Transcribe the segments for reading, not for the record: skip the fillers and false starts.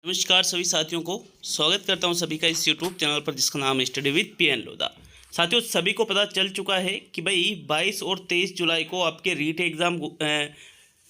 नमस्कार सभी साथियों को स्वागत करता हूं सभी का इस यूट्यूब चैनल पर जिसका नाम है स्टडी विद पीएन लोधा। साथियों सभी को पता चल चुका है कि भाई 22 और 23 जुलाई को आपके रीट एग्ज़ाम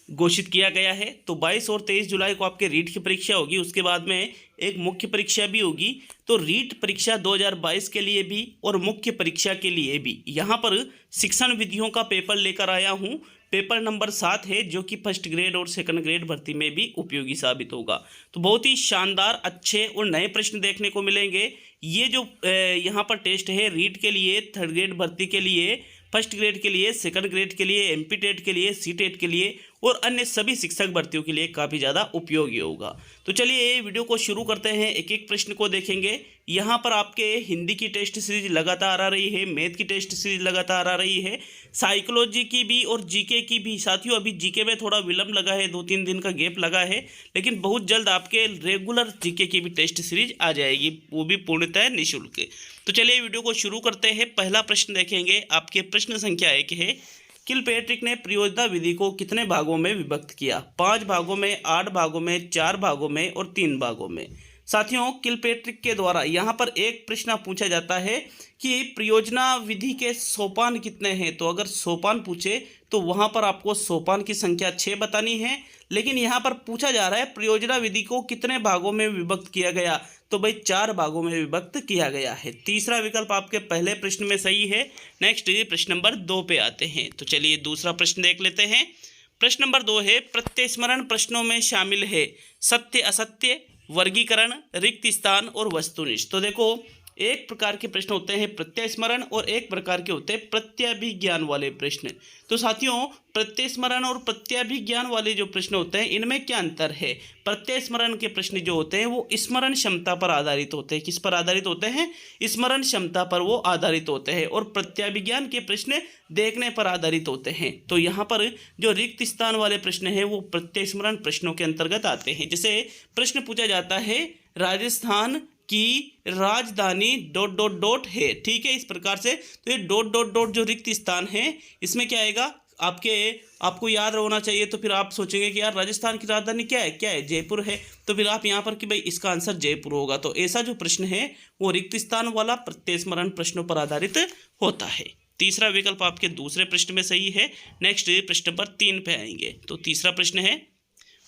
घोषित किया गया है। तो 22 और 23 जुलाई को आपके रीट की परीक्षा होगी, उसके बाद में एक मुख्य परीक्षा भी होगी। तो रीट परीक्षा 2022 के लिए भी और मुख्य परीक्षा के लिए भी यहाँ पर शिक्षण विधियों का पेपर लेकर आया हूँ। पेपर नंबर 7 है जो कि फर्स्ट ग्रेड और सेकंड ग्रेड भर्ती में भी उपयोगी साबित होगा। तो बहुत ही शानदार अच्छे और नए प्रश्न देखने को मिलेंगे। ये जो यहाँ पर टेस्ट है रीट के लिए, थर्ड ग्रेड भर्ती के लिए, फर्स्ट ग्रेड के लिए, सेकंड ग्रेड के लिए, एमपी टेट के लिए, सी टेट के लिए और अन्य सभी शिक्षक भर्तियों के लिए काफ़ी ज़्यादा उपयोगी होगा। तो चलिए वीडियो को शुरू करते हैं, एक एक प्रश्न को देखेंगे। यहाँ पर आपके हिंदी की टेस्ट सीरीज लगातार आ रही है, मैथ की टेस्ट सीरीज लगातार आ रही है, साइकोलॉजी की भी और जीके की भी। साथियों अभी जीके में थोड़ा विलम्ब लगा है, 2-3 दिन का गैप लगा है, लेकिन बहुत जल्द आपके रेगुलर जीके की भी टेस्ट सीरीज आ जाएगी, वो भी पूर्णतः निःशुल्क। तो चलिए वीडियो को शुरू करते हैं। पहला प्रश्न देखेंगे, आपके प्रश्न संख्या 1 है, किलपैट्रिक ने परियोजना विधि को कितने भागों में विभक्त किया? 5 भागों में, 8 भागों में, 4 भागों में और 3 भागों में। साथियों किलपैट्रिक के द्वारा यहाँ पर एक प्रश्न पूछा जाता है कि परियोजना विधि के सोपान कितने हैं। तो अगर सोपान पूछे तो वहाँ पर आपको सोपान की संख्या 6 बतानी है, लेकिन यहाँ पर पूछा जा रहा है परियोजना विधि को कितने भागों में विभक्त किया गया, तो भाई 4 भागों में विभक्त किया गया है। तीसरा विकल्प आपके पहले प्रश्न में सही है। नेक्स्ट प्रश्न नंबर 2 पे आते हैं। तो चलिए दूसरा प्रश्न देख लेते हैं। प्रश्न नंबर 2 है, प्रत्यस्मरण प्रश्नों में शामिल है सत्य असत्य, वर्गीकरण, रिक्त स्थान और वस्तुनिष्ठ। तो देखो एक प्रकार के प्रश्न होते हैं प्रत्यस्मरण और एक प्रकार के होते हैं प्रत्यभिज्ञान वाले प्रश्न। तो साथियों प्रत्यस्मरण और प्रत्यभिज्ञान वाले जो प्रश्न होते हैं इनमें क्या अंतर है? प्रत्यस्मरण के प्रश्न जो होते हैं वो स्मरण क्षमता पर आधारित होते हैं। किस पर आधारित होते हैं? स्मरण क्षमता पर वो आधारित होते हैं। और प्रत्यभिज्ञान के प्रश्न देखने पर आधारित होते हैं। तो यहाँ पर जो रिक्त स्थान वाले प्रश्न हैं वो प्रत्यस्मरण प्रश्नों के अंतर्गत आते हैं। जैसे प्रश्न पूछा जाता है राजस्थान की राजधानी ... है, ठीक है, इस प्रकार से। तो ये ... जो रिक्त स्थान है इसमें क्या आएगा? आपको याद होना चाहिए। तो फिर आप सोचेंगे कि यार राजस्थान की राजधानी क्या है? जयपुर है। तो फिर आप यहाँ पर कि भाई इसका आंसर जयपुर होगा। तो ऐसा जो प्रश्न है वो रिक्त स्थान वाला प्रत्यस्मरण प्रश्नों पर आधारित होता है। तीसरा विकल्प आपके दूसरे प्रश्न में सही है। नेक्स्ट प्रश्न नंबर 3 पे आएंगे। तो तीसरा प्रश्न है,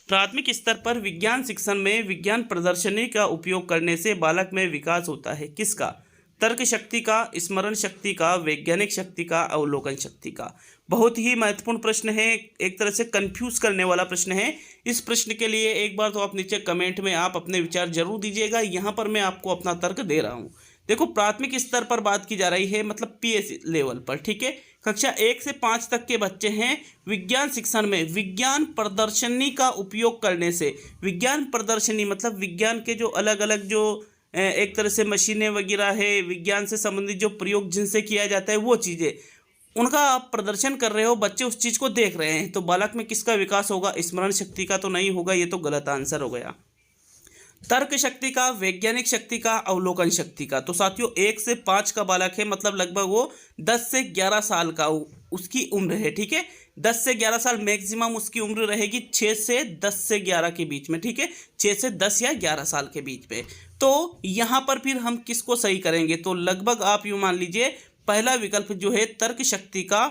प्राथमिक स्तर पर विज्ञान शिक्षण में विज्ञान प्रदर्शनी का उपयोग करने से बालक में विकास होता है। किसका? तर्क शक्ति का, स्मरण शक्ति का, वैज्ञानिक शक्ति का, अवलोकन शक्ति का। बहुत ही महत्वपूर्ण प्रश्न है, एक तरह से कंफ्यूज करने वाला प्रश्न है। इस प्रश्न के लिए एक बार तो आप नीचे कमेंट में आप अपने विचार जरूर दीजिएगा। यहाँ पर मैं आपको अपना तर्क दे रहा हूँ। देखो प्राथमिक स्तर पर बात की जा रही है, मतलब पीएस लेवल पर, ठीक है। कक्षा 1 से 5 तक के बच्चे हैं। विज्ञान शिक्षण में विज्ञान प्रदर्शनी का उपयोग करने से, विज्ञान प्रदर्शनी मतलब विज्ञान के जो अलग अलग जो एक तरह से मशीनें वगैरह है, विज्ञान से संबंधित जो प्रयोग जिनसे किया जाता है वो चीज़ें, उनका आप प्रदर्शन कर रहे हो, बच्चे उस चीज़ को देख रहे हैं। तो बालक में किसका विकास होगा? स्मरण शक्ति का तो नहीं होगा, ये तो गलत आंसर हो गया। तर्क शक्ति का, वैज्ञानिक शक्ति का, अवलोकन शक्ति का। तो साथियों 1 से 5 का बालक है, मतलब लगभग वो 10 से 11 साल का उसकी उम्र है, ठीक है। 10 से 11 साल मैक्सिमम उसकी उम्र रहेगी, 6 से 10 से 11 के बीच में, ठीक है, 6 से 10 या 11 साल के बीच में। तो यहाँ पर फिर हम किसको सही करेंगे? तो लगभग आप यूँ मान लीजिए पहला विकल्प जो है तर्क शक्ति का,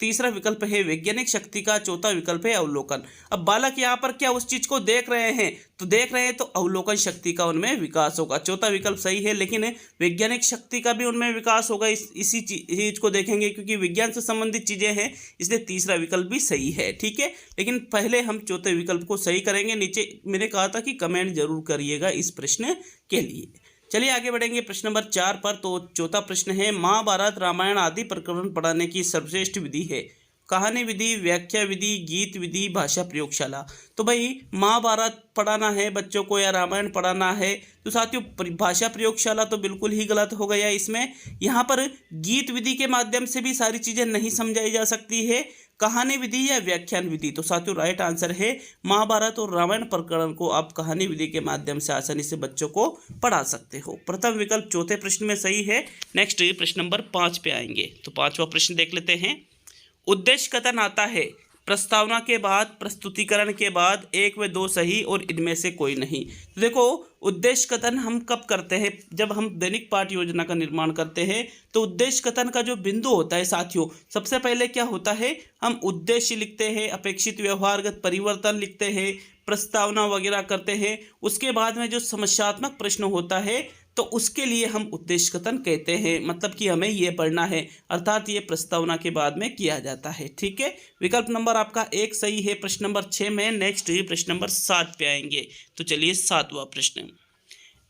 तीसरा विकल्प है वैज्ञानिक शक्ति का, चौथा विकल्प है अवलोकन। अब बालक यहाँ पर क्या उस चीज को देख रहे हैं? तो देख रहे हैं तो अवलोकन शक्ति का उनमें विकास होगा। चौथा विकल्प सही है, लेकिन वैज्ञानिक शक्ति का भी उनमें विकास होगा, इसी चीज को देखेंगे क्योंकि विज्ञान से संबंधित चीजें हैं, इसलिए तीसरा विकल्प भी सही है, ठीक है। लेकिन पहले हम चौथे विकल्प को सही करेंगे। नीचे मैंने कहा था कि कमेंट जरूर करिएगा इस प्रश्न के लिए। चलिए आगे बढ़ेंगे प्रश्न नंबर 4 पर। तो चौथा प्रश्न है, महाभारत रामायण आदि प्रकरण पढ़ाने की सर्वश्रेष्ठ विधि है? कहानी विधि, व्याख्या विधि, गीत विधि, भाषा प्रयोगशाला। तो भाई महाभारत पढ़ाना है बच्चों को या रामायण पढ़ाना है तो साथियों भाषा प्रयोगशाला तो बिल्कुल ही गलत हो गया इसमें। यहाँ पर गीत विधि के माध्यम से भी सारी चीज़ें नहीं समझाई जा सकती है। कहानी विधि या व्याख्यान विधि, तो साथियों राइट आंसर है महाभारत और रामायण प्रकरण को आप कहानी विधि के माध्यम से आसानी से बच्चों को पढ़ा सकते हो। प्रथम विकल्प चौथे प्रश्न में सही है। नेक्स्ट प्रश्न नंबर 5 पे आएंगे। तो 5वां प्रश्न देख लेते हैं। उद्देश्य कथन आता है प्रस्तावना के बाद, प्रस्तुतिकरण के बाद एक व दो सही और इनमें से कोई नहीं। तो देखो, उद्देश्य कथन हम कब करते हैं? जब हम दैनिक पाठ योजना का निर्माण करते हैं तो उद्देश्य कथन का जो बिंदु होता है साथियों, सबसे पहले क्या होता है, हम उद्देश्य लिखते हैं, अपेक्षित व्यवहारगत परिवर्तन लिखते हैं, प्रस्तावना वगैरह करते हैं। उसके बाद में जो समस्यात्मक प्रश्न होता है तो उसके लिए हम उद्देश्य कथन कहते हैं, मतलब कि हमें ये पढ़ना है, अर्थात ये प्रस्तावना के बाद में किया जाता है। ठीक है, विकल्प नंबर आपका 1 सही है प्रश्न नंबर 6 में। नेक्स्ट प्रश्न नंबर 7 पे आएंगे। तो चलिए 7वां प्रश्न,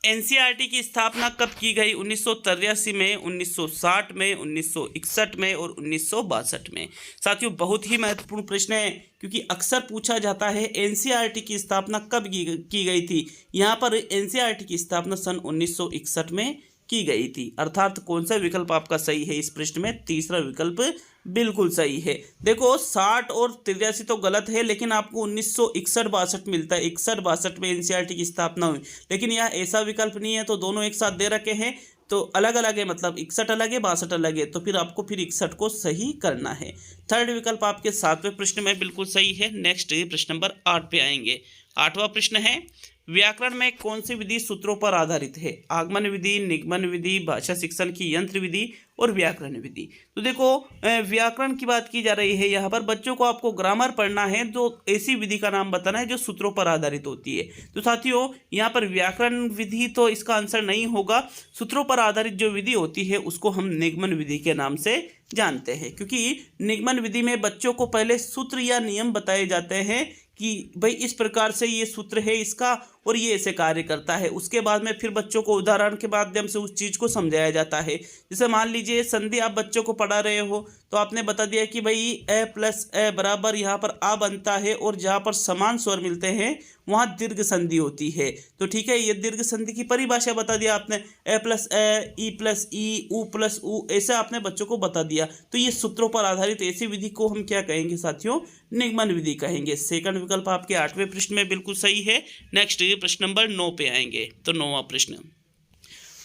एनसीईआरटी की स्थापना कब की गई? 1983 में, 1960 में, 1961 में और 1962 में। साथियों, बहुत ही महत्वपूर्ण प्रश्न है क्योंकि अक्सर पूछा जाता है एनसीईआरटी की स्थापना कब की गई थी। यहाँ पर एनसीईआरटी की स्थापना सन 1961 में की गई थी, अर्थात कौन सा विकल्प आपका सही है इस प्रश्न में? तीसरा विकल्प बिल्कुल सही है। देखो, 60 और 83 तो गलत है, लेकिन आपको 1961-62 मिलता है। 61-62 में एनसीईआरटी की स्थापना हुई, लेकिन यह ऐसा विकल्प नहीं है, तो दोनों एक साथ दे रखे हैं तो अलग अलग है, मतलब 61 अलग है, 62 अलग है, तो फिर आपको फिर 61 को सही करना है। थर्ड विकल्प आपके 7वें प्रश्न में बिल्कुल सही है। नेक्स्ट प्रश्न नंबर 8 पे आएंगे। 8वां प्रश्न है, व्याकरण में कौन सी विधि सूत्रों पर आधारित है? आगमन विधि, निगमन विधि, भाषा शिक्षण की यंत्र विधि और व्याकरण विधि। तो देखो, व्याकरण की बात की जा रही है यहाँ पर। बच्चों को आपको ग्रामर पढ़ना है, तो ऐसी विधि का नाम बताना है जो सूत्रों पर आधारित होती है। तो साथियों, यहाँ पर व्याकरण विधि तो इसका आंसर नहीं होगा। सूत्रों पर आधारित जो विधि होती है उसको हम निगमन विधि के नाम से जानते हैं, क्योंकि निगमन विधि में बच्चों को पहले सूत्र या नियम बताए जाते हैं कि भाई इस प्रकार से ये सूत्र है इसका और ये ऐसे कार्य करता है। उसके बाद में फिर बच्चों को उदाहरण के माध्यम से उस चीज़ को समझाया जाता है। जैसे मान लीजिए संधि आप बच्चों को पढ़ा रहे हो, तो आपने बता दिया कि भाई ए प्लस ए बराबर यहाँ पर आ बनता है, और जहाँ पर समान स्वर मिलते हैं वहाँ दीर्घ संधि होती है। तो ठीक है, ये दीर्घ संधि की परिभाषा बता दिया आपने, ए प्लस ए, ई प्लस ई, उ प्लस उ, ऐसे आपने बच्चों को बता दिया। तो ये सूत्रों पर आधारित ऐसी विधि को हम क्या कहेंगे साथियों? निगमन विधि कहेंगे। सेकंड विकल्प आपके 8वें प्रश्न में बिल्कुल सही है। नेक्स्ट प्रश्न नंबर 9 पे आएंगे। तो 9वां प्रश्न,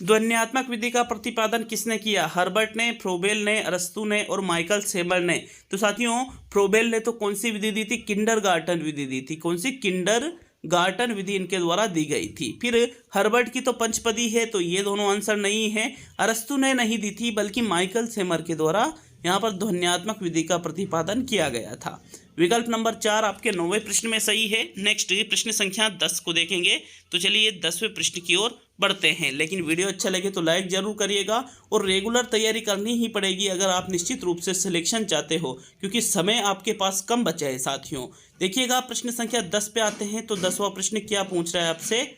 ध्वन्यात्मक विधि का प्रतिपादन किसने किया? हर्बर्ट ने, फ्रोबेल ने, अरस्तू ने और माइकल सेमर ने। तो साथियों, फ्रोबेल ने तो कौन सी विधि दी थी? किंडरगार्टन विधि दी थी। कौन सी? किंडरगार्टन विधि इनके द्वारा दी गई थी। फिर हर्बर्ट की तो पंचपदी है, तो ये दोनों आंसर नहीं है। अरस्तू ने नहीं दी थी, बल्कि माइकल सेमर के द्वारा यहाँ पर ध्वन्यात्मक विधि का प्रतिपादन किया गया था। विकल्प नंबर 4 आपके 9वें प्रश्न में सही है। नेक्स्ट प्रश्न संख्या 10 को देखेंगे। तो चलिए 10वें प्रश्न की ओर बढ़ते हैं, लेकिन वीडियो अच्छा लगे तो लाइक जरूर करिएगा, और रेगुलर तैयारी करनी ही पड़ेगी अगर आप निश्चित रूप से सिलेक्शन चाहते हो, क्योंकि समय आपके पास कम बचा है साथियों। देखिएगा, प्रश्न संख्या 10 पे आते हैं। तो 10वां प्रश्न क्या पूछ रहा है आपसे?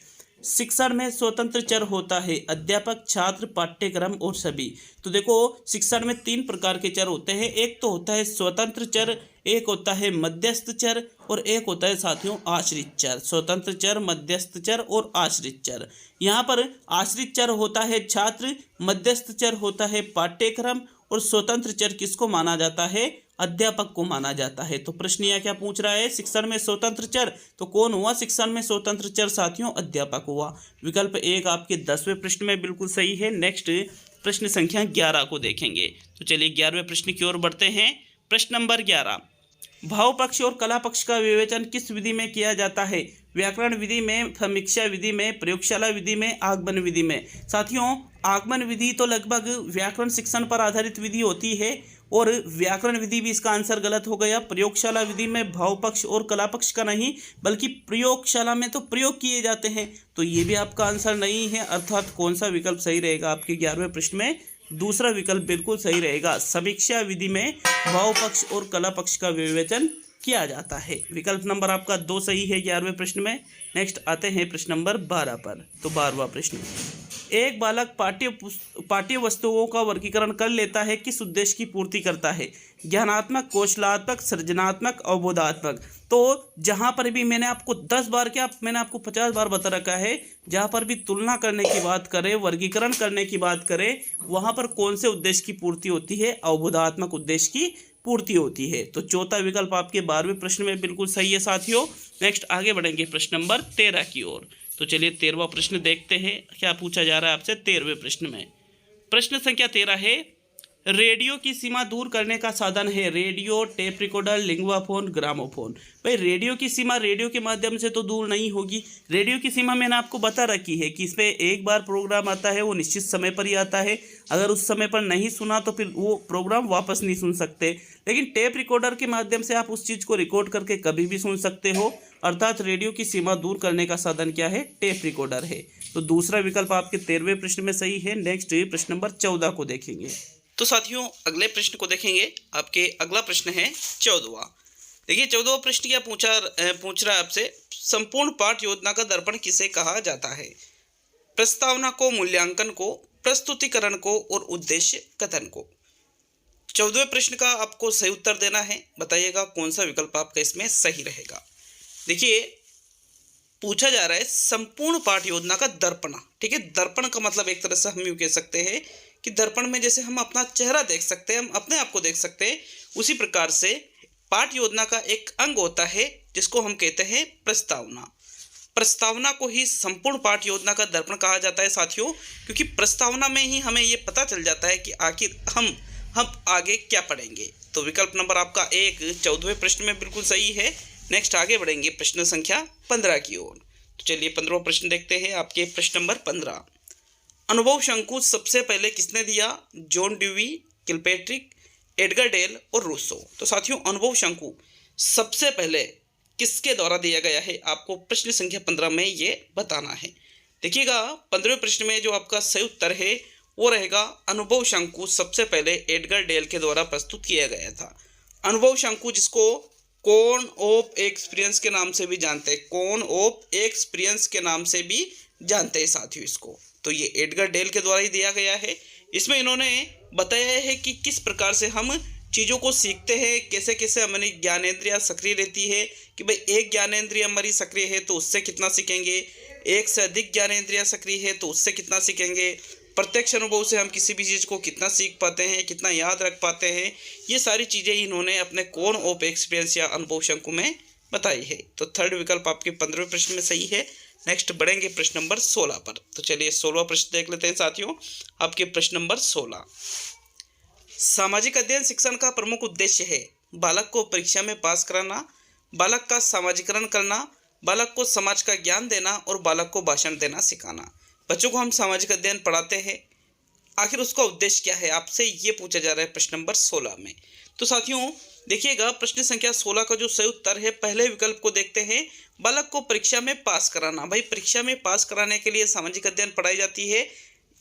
शिक्षण में स्वतंत्र चर होता है, अध्यापक, छात्र, पाठ्यक्रम और सभी। तो देखो, शिक्षण में 3 प्रकार के चर होते हैं। एक तो होता है स्वतंत्र चर, एक होता है मध्यस्थ चर, और एक होता है साथियों आश्रित चर। स्वतंत्र चर, मध्यस्थ चर और आश्रित चर। यहाँ पर आश्रित चर होता है छात्र, मध्यस्थ चर होता है पाठ्यक्रम, और स्वतंत्र चर किसको माना जाता है? अध्यापक को माना जाता है। तो प्रश्न यह क्या पूछ रहा है? शिक्षण में स्वतंत्र चर, तो कौन हुआ शिक्षण में स्वतंत्र चर साथियों? अध्यापक हुआ। विकल्प 1 आपके 10वें प्रश्न में बिल्कुल सही है। नेक्स्ट प्रश्न संख्या 11 को देखेंगे। तो चलिए 11वें प्रश्न की ओर बढ़ते हैं। प्रश्न नंबर 11, भाव पक्ष और कला पक्ष का विवेचन किस विधि में किया जाता है? व्याकरण विधि में, समीक्षा विधि में, प्रयोगशाला विधि में, आगमन विधि में। साथियों, आगमन विधि तो लगभग व्याकरण शिक्षण पर आधारित विधि होती है, और व्याकरण विधि भी इसका आंसर गलत हो गया। प्रयोगशाला विधि में भाव पक्ष और कला पक्ष का नहीं, बल्कि प्रयोगशाला में तो प्रयोग किए जाते हैं, तो ये भी आपका आंसर नहीं है। अर्थात कौन सा विकल्प सही रहेगा आपके 11वें प्रश्न में? दूसरा विकल्प बिल्कुल सही रहेगा। समीक्षा विधि में भाव पक्ष और कला पक्ष का विवेचन किया जाता है। विकल्प नंबर आपका 2 सही है 11वें प्रश्न में। नेक्स्ट आते हैं प्रश्न नंबर 12 पर। तो 12वां प्रश्न, एक बालक पाठ्य वस्तुओं का वर्गीकरण कर लेता है, किस उद्देश्य की पूर्ति करता है? ज्ञानात्मक, कौशलात्मक, सृजनात्मक, अवबोधात्मक। तो जहाँ पर भी मैंने आपको 10 बार क्या, मैंने आपको 50 बार बता रखा है, जहाँ पर भी तुलना करने की बात करें, वर्गीकरण करने की बात करें, वहाँ पर कौन से उद्देश्य की पूर्ति होती है? अवबोधात्मक उद्देश्य की पूर्ति होती है। तो चौथा विकल्प आपके 12वें प्रश्न में बिल्कुल सही है साथियों। नेक्स्ट आगे बढ़ेंगे प्रश्न नंबर 13 की ओर। तो चलिए 13वां प्रश्न देखते हैं, क्या पूछा जा रहा है आपसे 13वें प्रश्न में। प्रश्न संख्या 13 है, रेडियो की सीमा दूर करने का साधन है रेडियो, टेप रिकॉर्डर, लिंगुआफोन, ग्रामोफोन। भाई रेडियो की सीमा रेडियो के माध्यम से तो दूर नहीं होगी। रेडियो की सीमा मैंने आपको बता रखी है कि इसमें एक बार प्रोग्राम आता है, वो निश्चित समय पर ही आता है। अगर उस समय पर नहीं सुना तो फिर वो प्रोग्राम वापस नहीं सुन सकते। लेकिन टेप रिकॉर्डर के माध्यम से आप उस चीज़ को रिकॉर्ड करके कभी भी सुन सकते हो। अर्थात रेडियो की सीमा दूर करने का साधन क्या है? टेप रिकॉर्डर है। तो दूसरा विकल्प आपके 13वें प्रश्न में सही है। नेक्स्ट प्रश्न नंबर 14 को देखेंगे। तो साथियों अगले प्रश्न को देखेंगे। आपके अगला प्रश्न है 14वां। देखिए 14वां प्रश्न क्या पूछ रहा है आपसे, संपूर्ण पाठ योजना का दर्पण किसे कहा जाता है? प्रस्तावना को, मूल्यांकन को, प्रस्तुतिकरण को और उद्देश्य कथन को। 14वें प्रश्न का आपको सही उत्तर देना है। बताइएगा कौन सा विकल्प आपका इसमें सही रहेगा। देखिए पूछा जा रहा है संपूर्ण पाठ योजना का दर्पण। ठीक है, दर्पण का मतलब एक तरह से हम यूँ कह सकते हैं कि दर्पण में जैसे हम अपना चेहरा देख सकते हैं, हम अपने आप को देख सकते हैं, उसी प्रकार से पाठ योजना का एक अंग होता है जिसको हम कहते हैं प्रस्तावना। प्रस्तावना को ही संपूर्ण पाठ योजना का दर्पण कहा जाता है साथियों, क्योंकि प्रस्तावना में ही हमें ये पता चल जाता है कि आखिर हम आगे क्या पढ़ेंगे। तो विकल्प नंबर आपका 1 14वें प्रश्न में बिल्कुल सही है। नेक्स्ट आगे बढ़ेंगे प्रश्न संख्या 15 की ओर। तो चलिए 15वां प्रश्न देखते हैं। आपके प्रश्न नंबर 15, अनुभव शंकु सबसे पहले किसने दिया? John Dewey, Kilpatrick, Edgar Dale और रूसो। तो साथियों अनुभव शंकु सबसे पहले किसके द्वारा दिया गया है? आपको प्रश्न संख्या 15 में ये बताना है। देखिएगा 15वें प्रश्न में जो आपका सही उत्तर है वो रहेगा अनुभव शंकु सबसे पहले एडगर डेल के द्वारा प्रस्तुत किया गया था। अनुभव शंकु जिसको कोन ऑफ एक्सपीरियंस के नाम से भी जानते हैं, कोन ऑफ एक्सपीरियंस के नाम से भी जानते हैं साथियों इसको। तो ये एडगर डेल के द्वारा ही दिया गया है। इसमें इन्होंने बताया है कि किस प्रकार से हम चीज़ों को सीखते हैं, कैसे कैसे हमारी ज्ञानेंद्रियाँ सक्रिय रहती है कि भाई एक ज्ञानेंद्रिय हमारी सक्रिय है तो उससे कितना सीखेंगे, एक से अधिक ज्ञानेंद्रियाँ सक्रिय है तो उससे कितना सीखेंगे, प्रत्यक्ष अनुभव से हम किसी भी चीज़ को कितना सीख पाते हैं, कितना याद रख पाते हैं, ये सारी चीज़ें इन्होंने अपने कोन ऑफ एक्सपीरियंस या अनुभव शंकु में बताई है। तो थर्ड विकल्प आपके 15वें प्रश्न में सही है। नेक्स्ट बढ़ेंगे प्रश्न नंबर 16 पर। तो चलिए 16वां प्रश्न देख लेते हैं साथियों। आपके प्रश्न नंबर 16, सामाजिक अध्ययन शिक्षण का प्रमुख उद्देश्य है बालक को परीक्षा में पास कराना, बालक का सामाजिकरण करना, बालक को समाज का ज्ञान देना और बालक को भाषण देना सिखाना। बच्चों को हम सामाजिक अध्ययन पढ़ाते हैं, आखिर उसका उद्देश्य क्या है? आपसे ये पूछा जा रहा है प्रश्न नंबर 16 में। तो साथियों देखिएगा प्रश्न संख्या 16 का जो सही उत्तर है पहले विकल्प को देखते हैं, बालक को परीक्षा में पास कराना। भाई परीक्षा में पास कराने के लिए सामाजिक अध्ययन पढ़ाई जाती है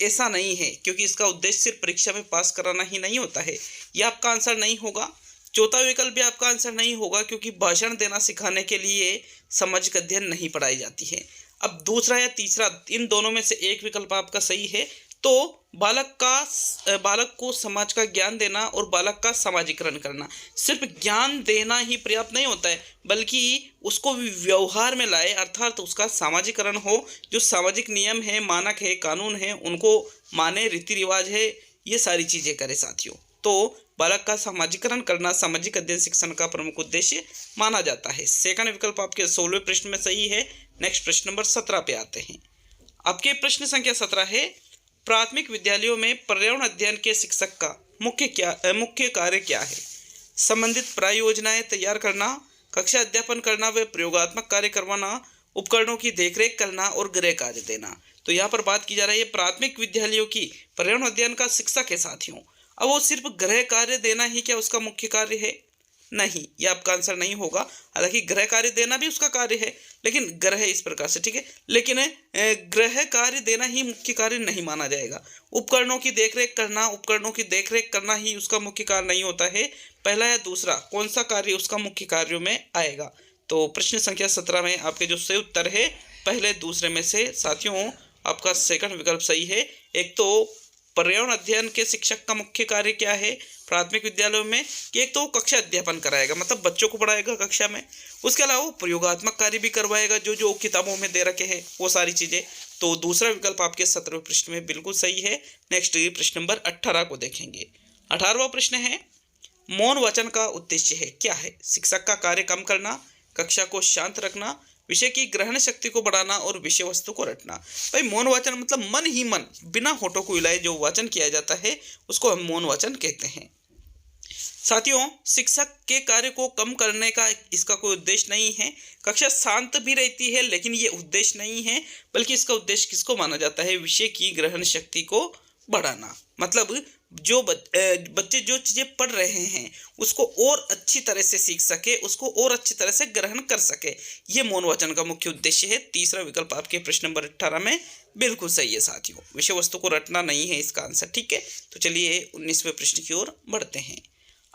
ऐसा नहीं है, क्योंकि इसका उद्देश्य सिर्फ परीक्षा में पास कराना ही नहीं होता है। यह आपका आंसर नहीं होगा। चौथा विकल्प भी आपका आंसर नहीं होगा, क्योंकि भाषण देना सिखाने के लिए सामाजिक अध्ययन नहीं पढ़ाई जाती है। अब दूसरा या तीसरा इन दोनों में से एक विकल्प आपका सही है। तो बालक को समाज का ज्ञान देना और बालक का सामाजिकरण करना, सिर्फ ज्ञान देना ही पर्याप्त नहीं होता है, बल्कि उसको व्यवहार में लाए, अर्थात उसका सामाजिकरण हो। जो सामाजिक नियम है, मानक है, कानून है, उनको माने, रीति रिवाज है, ये सारी चीज़ें करे साथियों। तो बालक का सामाजिकरण करना सामाजिक अध्ययन शिक्षण का प्रमुख उद्देश्य माना जाता है। सेकंड विकल्प आपके 16वें प्रश्न में सही है। नेक्स्ट प्रश्न नंबर 17 पे आते हैं। आपके प्रश्न संख्या 17 है, प्राथमिक विद्यालयों में पर्यावरण अध्ययन के शिक्षक का मुख्य कार्य क्या है? संबंधित परियोजनाएं तैयार करना, कक्षा अध्यापन करना व प्रयोगात्मक कार्य करवाना, उपकरणों की देखरेख करना और गृह कार्य देना। तो यहाँ पर बात की जा रही है प्राथमिक विद्यालयों की पर्यावरण अध्ययन का शिक्षक है साथियों। अब वो सिर्फ गृह कार्य देना ही क्या उसका मुख्य कार्य है? नहीं, ये आपका आंसर नहीं होगा। हालांकि गृह कार्य देना भी उसका कार्य है, लेकिन गृह इस प्रकार से, ठीक है, लेकिन गृह कार्य देना ही मुख्य कार्य नहीं माना जाएगा। उपकरणों की देखरेख करना ही उसका मुख्य कार्य नहीं होता है। पहला या दूसरा कौन सा कार्य उसका मुख्य कार्यों में आएगा? तो प्रश्न संख्या 17 में आपके जो सही उत्तर है पहले दूसरे में से साथियों आपका सेकंड विकल्प सही है। एक तो पर्यावरण अध्ययन के शिक्षक का मुख्य कार्य क्या है प्राथमिक विद्यालयों में, कि एक तो वो कक्षा अध्यापन कराएगा, मतलब बच्चों को पढ़ाएगा कक्षा में, उसके अलावा वो प्रयोगात्मक कार्य भी करवाएगा, जो किताबों में दे रखे हैं वो सारी चीज़ें। तो दूसरा विकल्प आपके 17वें प्रश्न में बिल्कुल सही है। नेक्स्ट प्रश्न नंबर 18 को देखेंगे। 18वां प्रश्न है, मौन वचन का उद्देश्य है क्या है? शिक्षक का कार्य कम करना, कक्षा को शांत रखना, विषय की ग्रहण शक्ति को बढ़ाना और विषय वस्तु को रटना। भाई मौन वाचन मतलब मन ही मन बिना होठों को हिलाए जो वाचन किया जाता है उसको हम मौन वाचन कहते हैं। साथियों, शिक्षक के कार्य को कम करने का इसका कोई उद्देश्य नहीं है। कक्षा शांत भी रहती है लेकिन ये उद्देश्य नहीं है, बल्कि इसका उद्देश्य किसको माना जाता है? विषय की ग्रहण शक्ति को बढ़ाना। मतलब जो बच्चे जो चीज़ें पढ़ रहे हैं उसको और अच्छी तरह से सीख सके, उसको और अच्छी तरह से ग्रहण कर सके, ये मौन वाचन का मुख्य उद्देश्य है। तीसरा विकल्प आपके प्रश्न नंबर 18 में बिल्कुल सही है साथियों। विषय वस्तु को रटना नहीं है इसका आंसर। ठीक है, तो चलिए 19वें प्रश्न की ओर बढ़ते हैं।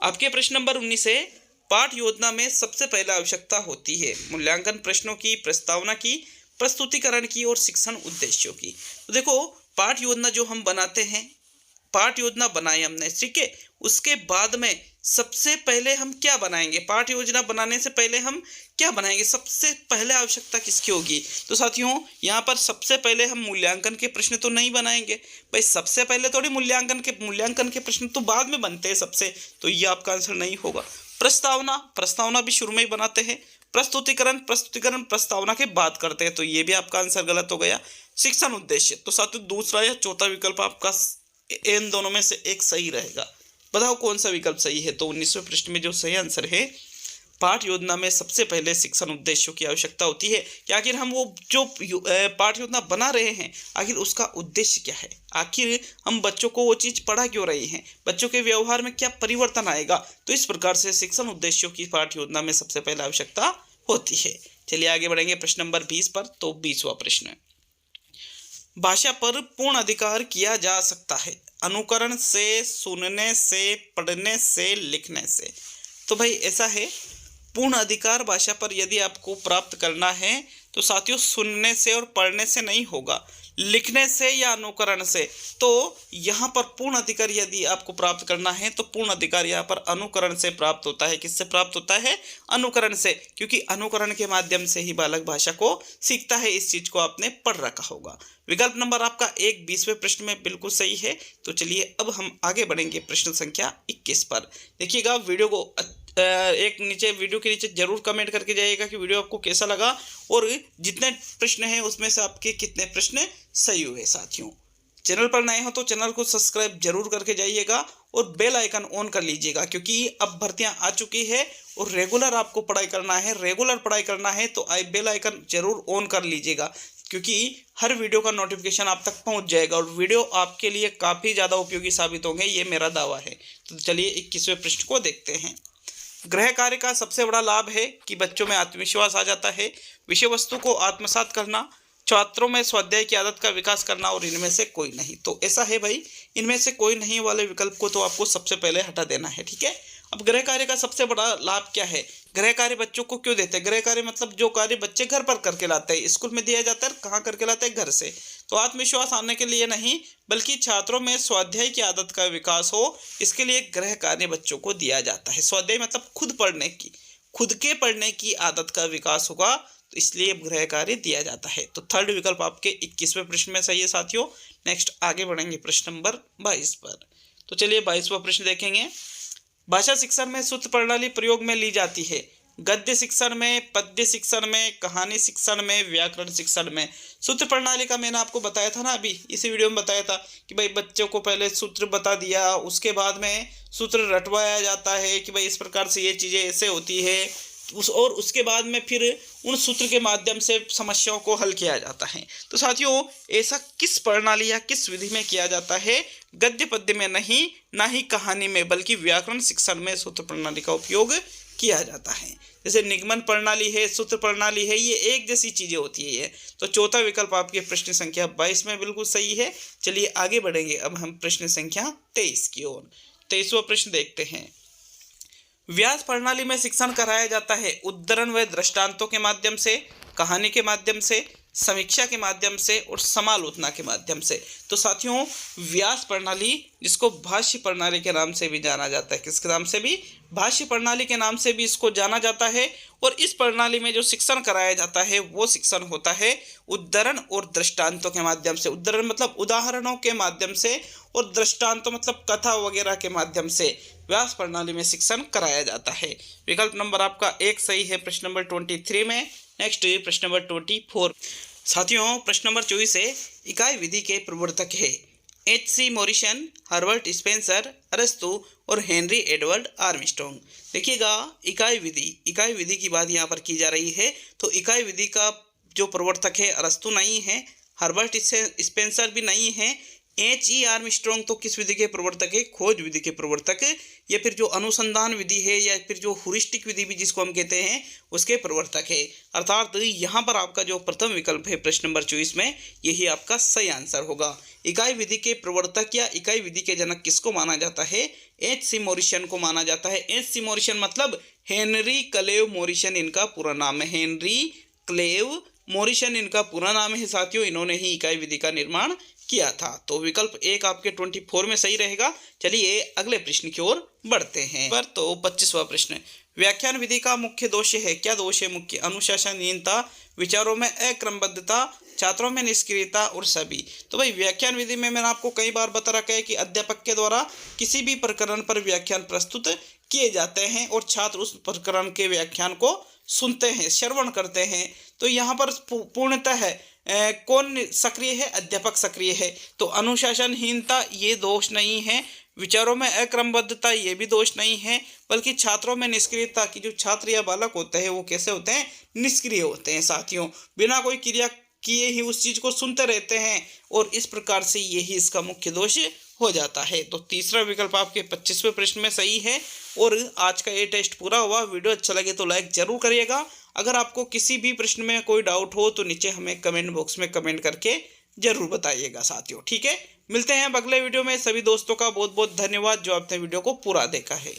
आपके प्रश्न नंबर 19 है, पाठ योजना में सबसे पहले आवश्यकता होती है मूल्यांकन प्रश्नों की, प्रस्तावना की, प्रस्तुतिकरण की और शिक्षण उद्देश्यों की। तो देखो, पाठ योजना जो हम बनाते हैं, पाठ योजना बनाई हमने, ठीक है, उसके बाद में सबसे पहले हम क्या बनाएंगे? पाठ योजना बनाने से पहले हम क्या बनाएंगे? सबसे पहले आवश्यकता किसकी होगी? तो साथियों, यहाँ पर सबसे पहले हम मूल्यांकन के प्रश्न तो नहीं बनाएंगे भाई। सबसे पहले थोड़ी मूल्यांकन के प्रश्न तो बाद में बनते हैं सबसे, तो ये आपका आंसर नहीं होगा। प्रस्तावना भी शुरू में ही बनाते हैं। प्रस्तुतिकरण प्रस्तावना के बाद करते हैं, तो ये भी आपका आंसर गलत हो गया। शिक्षण उद्देश्य, तो साथियों दूसरा या चौथा विकल्प आपका इन दोनों में से एक सही रहेगा। बताओ कौन सा विकल्प सही है? तो 19वें प्रश्न में जो सही आंसर है, पाठ योजना में सबसे पहले शिक्षण उद्देश्यों की आवश्यकता होती है कि आखिर हम वो जो पाठ योजना बना रहे हैं, आखिर उसका उद्देश्य क्या है? आखिर हम बच्चों को वो चीज़ पढ़ा क्यों रहे हैं? बच्चों के व्यवहार में क्या परिवर्तन आएगा? तो इस प्रकार से शिक्षण उद्देश्यों की पाठ योजना में सबसे पहले आवश्यकता होती है। चलिए आगे बढ़ेंगे प्रश्न नंबर 20 पर। तो 20वां प्रश्न है, भाषा पर पूर्ण अधिकार किया जा सकता है अनुकरण से, सुनने से, पढ़ने से, लिखने से। तो भाई ऐसा है, पूर्ण अधिकार भाषा पर यदि आपको प्राप्त करना है तो साथियों सुनने से और पढ़ने से नहीं होगा, लिखने से या अनुकरण से। तो यहाँ पर पूर्ण अधिकार यदि आपको प्राप्त करना है तो पूर्ण अधिकार यहाँ पर अनुकरण से प्राप्त होता है। किससे प्राप्त होता है? अनुकरण से, क्योंकि अनुकरण के माध्यम से ही बालक भाषा को सीखता है। इस चीज को आपने पढ़ रखा होगा। विकल्प नंबर आपका 20वें प्रश्न में बिल्कुल सही है। तो चलिए अब हम आगे बढ़ेंगे प्रश्न संख्या 21 पर। देखिएगा, वीडियो को एक नीचे वीडियो के नीचे जरूर कमेंट करके जाइएगा कि वीडियो आपको कैसा लगा और जितने प्रश्न हैं उसमें से आपके कितने प्रश्न सही हुए। साथियों, चैनल पर नए हो तो चैनल को सब्सक्राइब जरूर करके जाइएगा और बेल आइकन ऑन कर लीजिएगा, क्योंकि अब भर्तियां आ चुकी है और रेगुलर आपको पढ़ाई करना है तो बेल आइकन जरूर ऑन कर लीजिएगा, क्योंकि हर वीडियो का नोटिफिकेशन आप तक पहुंच जाएगा और वीडियो आपके लिए काफ़ी ज़्यादा उपयोगी साबित होंगे, ये मेरा दावा है। तो चलिए 21वें प्रश्न को देखते हैं। गृह कार्य का सबसे बड़ा लाभ है कि बच्चों में आत्मविश्वास आ जाता है, विषय वस्तु को आत्मसात करना, छात्रों में स्वाध्याय की आदत का विकास करना और इनमें से कोई नहीं। तो ऐसा है भाई, इनमें से कोई नहीं वाले विकल्प को तो आपको सबसे पहले हटा देना है। ठीक है, अब गृह कार्य का सबसे बड़ा लाभ क्या है? गृह कार्य बच्चों को क्यों देते हैं? गृह कार्य मतलब जो कार्य बच्चे घर पर करके लाते हैं, स्कूल में दिया जाता है, कहाँ करके लाते हैं? घर से। तो आत्मविश्वास आने के लिए नहीं, बल्कि छात्रों में स्वाध्याय की आदत का विकास हो, इसके लिए गृह कार्य बच्चों को दिया जाता है। स्वाध्याय मतलब खुद के पढ़ने की आदत का विकास होगा, तो इसलिए गृह कार्य दिया जाता है। तो थर्ड विकल्प आपके 21वें प्रश्न में सही है साथियों। नेक्स्ट आगे बढ़ेंगे प्रश्न नंबर 22 पर। तो चलिए 22वां प्रश्न देखेंगे। भाषा शिक्षण में सूत्र प्रणाली प्रयोग में ली जाती है गद्य शिक्षण में, पद्य शिक्षण में, कहानी शिक्षण में, व्याकरण शिक्षण में। सूत्र प्रणाली का मैंने आपको बताया था ना, अभी इसी वीडियो में बताया था कि भाई बच्चों को पहले सूत्र बता दिया, उसके बाद में सूत्र रटवाया जाता है कि भाई इस प्रकार से ये चीज़ें ऐसे होती है, और उसके बाद में फिर उन सूत्र के माध्यम से समस्याओं को हल किया जाता है। तो साथियों, ऐसा किस प्रणाली या किस विधि में किया जाता है? गद्य पद्य में नहीं, ना ही कहानी में, बल्कि व्याकरण शिक्षण में सूत्र प्रणाली का उपयोग किया जाता है। जैसे निगमन प्रणाली है, सूत्र प्रणाली है, ये एक जैसी चीजें होती है ये। तो चौथा विकल्प आपके प्रश्न संख्या 22 में बिल्कुल सही है। चलिए आगे बढ़ेंगे अब हम प्रश्न संख्या 23 की ओर। 23वां प्रश्न देखते हैं। व्यास प्रणाली में शिक्षण कराया जाता है उद्धरण व दृष्टांतों के माध्यम से, कहानी के माध्यम से, समीक्षा के माध्यम से और समालोचना के माध्यम से। तो साथियों, व्यास प्रणाली, जिसको भाष्य प्रणाली के नाम से भी जाना जाता है, किसके नाम से भी? भाष्य प्रणाली के नाम से भी इसको जाना जाता है। और इस प्रणाली में जो शिक्षण कराया जाता है वो शिक्षण होता है उद्धरण और दृष्टांतों के माध्यम से। उद्धरण मतलब उदाहरणों के माध्यम से, और दृष्टांत मतलब कथा वगैरह के माध्यम से व्यास प्रणाली में शिक्षण कराया जाता है। विकल्प नंबर आपका 1 सही है प्रश्न नंबर 23 में। नेक्स्ट प्रश्न नंबर 24। साथियों प्रश्न नंबर 24 है, इकाई विधि के प्रवर्तक है H.C. मॉरिसन, हर्बर्ट स्पेंसर, अरस्तु और हेनरी एडवर्ड आर्मस्ट्रॉन्ग। देखिएगा, इकाई विधि की बात यहाँ पर की जा रही है। तो इकाई विधि का जो प्रवर्तक है अरस्तु नहीं है, हर्बर्ट स्पेंसर भी नहीं है, H.E. आर्मस्ट्रॉन्ग तो किस विधि के प्रवर्तक है? खोज विधि के प्रवर्तक, या फिर जो अनुसंधान विधि है या फिर जो हुरिस्टिक विधि भी जिसको हम कहते हैं उसके प्रवर्तक है। अर्थात यहाँ पर आपका जो प्रथम विकल्प है प्रश्न नंबर 24 में, यही आपका सही आंसर होगा। इकाई विधि के प्रवर्तक या इकाई विधि के जनक किसको माना जाता है? H.C. मॉरिसन को माना जाता है। H.C. मॉरिसन मतलब हेनरी क्लेव मॉरिसन इनका पूरा नाम है। हेनरी क्लेव मॉरिसन इनका पूरा नाम है साथियों। इन्होंने ही इकाई विधि का निर्माण किया था। तो विकल्प 1 आपके 24 में सही रहेगा। चलिए अगले प्रश्न की ओर बढ़ते हैं। पर तो 25वां प्रश्न, व्याख्यान विधि का मुख्य दोष है। क्या दोष है मुख्य? अनुशासनहीनता, विचारों में अक्रमबद्धता, छात्रों में निष्क्रियता और सभी। तो भाई व्याख्यान विधि में मैंने आपको कई बार बता रखा है कि अध्यापक के द्वारा किसी भी प्रकरण पर व्याख्यान प्रस्तुत किए जाते हैं और छात्र उस प्रकरण के व्याख्यान को सुनते हैं, श्रवण करते हैं। तो यहाँ पर पूर्णतः है कौन सक्रिय है? अध्यापक सक्रिय है। तो अनुशासनहीनता ये दोष नहीं है, विचारों में अक्रमबद्धता ये भी दोष नहीं है, बल्कि छात्रों में निष्क्रियता की जो छात्र या बालक होते हैं वो कैसे होते हैं? निष्क्रिय होते हैं साथियों। बिना कोई क्रिया किए ही उस चीज को सुनते रहते हैं और इस प्रकार से यही इसका मुख्य दोष हो जाता है। तो तीसरा विकल्प आपके 25वें प्रश्न में सही है। और आज का ये टेस्ट पूरा हुआ। वीडियो अच्छा लगे तो लाइक जरूर करिएगा। अगर आपको किसी भी प्रश्न में कोई डाउट हो तो नीचे हमें कमेंट बॉक्स में कमेंट करके जरूर बताइएगा साथियों। ठीक है, मिलते हैं अगले वीडियो में। सभी दोस्तों का बहुत बहुत धन्यवाद जो आपने वीडियो को पूरा देखा है।